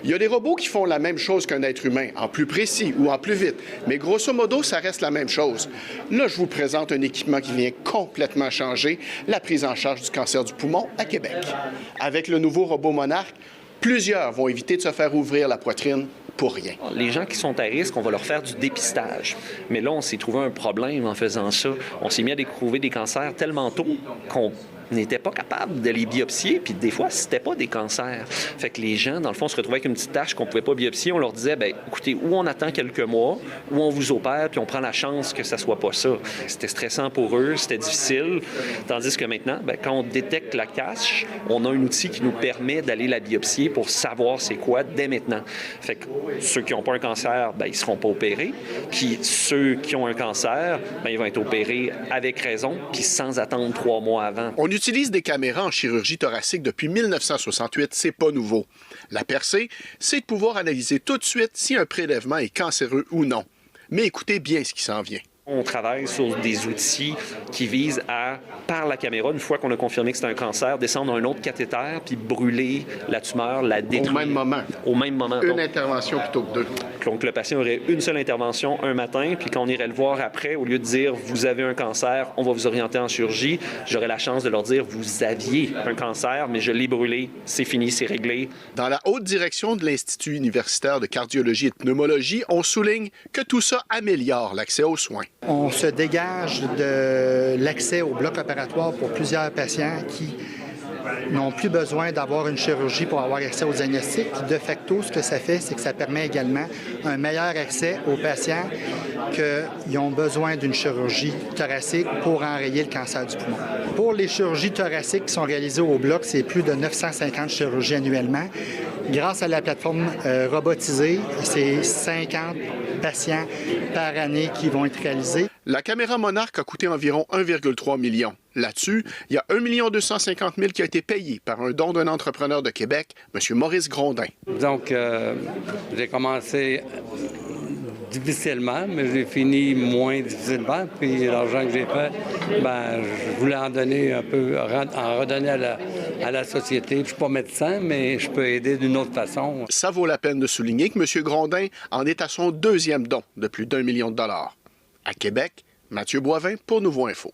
Il y a des robots qui font la même chose qu'un être humain, en plus précis ou en plus vite, mais grosso modo, ça reste la même chose. Là, je vous présente un équipement qui vient complètement changer la prise en charge du cancer du poumon à Québec. Avec le nouveau robot Monarch, plusieurs vont éviter de se faire ouvrir la poitrine pour rien. Les gens qui sont à risque, on va leur faire du dépistage. Mais là, on s'est trouvé un problème en faisant ça. On s'est mis à découvrir des cancers tellement tôt qu'on n'était pas capable de les biopsier, puis des fois, c'était pas des cancers. Fait que les gens, dans le fond, se retrouvaient avec une petite tâche qu'on pouvait pas biopsier. On leur disait, bien, écoutez, ou on attend quelques mois, ou on vous opère, puis on prend la chance que ça soit pas ça. C'était stressant pour eux, c'était difficile. Tandis que maintenant, bien, quand on détecte la cache, on a un outil qui nous permet d'aller la biopsier pour savoir c'est quoi dès maintenant. Fait que ceux qui n'ont pas un cancer, bien, ils seront pas opérés. Puis ceux qui ont un cancer, bien, ils vont être opérés avec raison, puis sans attendre 3 mois avant. On utilise des caméras en chirurgie thoracique depuis 1968, c'est pas nouveau. La percée, c'est de pouvoir analyser tout de suite si un prélèvement est cancéreux ou non. Mais écoutez bien ce qui s'en vient. On travaille sur des outils qui visent à, par la caméra, une fois qu'on a confirmé que c'est un cancer, descendre un autre cathéter puis brûler la tumeur, la détruire. Au même moment. Au même moment. Une intervention plutôt que 2. Donc, le patient aurait une seule intervention un matin, puis quand on irait le voir après, au lieu de dire « vous avez un cancer, on va vous orienter en chirurgie », j'aurais la chance de leur dire « vous aviez un cancer, mais je l'ai brûlé, c'est fini, c'est réglé ». Dans la haute direction de l'Institut universitaire de cardiologie et de pneumologie, on souligne que tout ça améliore l'accès aux soins. On se dégage de l'accès au bloc opératoire pour plusieurs patients qui n'ont plus besoin d'avoir une chirurgie pour avoir accès au diagnostic. De facto, ce que ça fait, c'est que ça permet également un meilleur accès aux patients qui ont besoin d'une chirurgie thoracique pour enrayer le cancer du poumon. Pour les chirurgies thoraciques qui sont réalisées au bloc, c'est plus de 950 chirurgies annuellement. Grâce à la plateforme robotisée, c'est 50 patients par année qui vont être réalisés. La caméra Monarch a coûté environ 1,3 million. Là-dessus, il y a 1 250 000 qui a été payé par un don d'un entrepreneur de Québec, M. Maurice Grondin. Donc, j'ai commencé difficilement, mais j'ai fini moins difficilement. Puis l'argent que j'ai fait, ben, je voulais en donner un peu, en redonner à la société. Je ne suis pas médecin, mais je peux aider d'une autre façon. Ça vaut la peine de souligner que M. Grondin en est à son 2e don de plus d'1 million de dollars. À Québec, Mathieu Boivin pour Nouveau Info.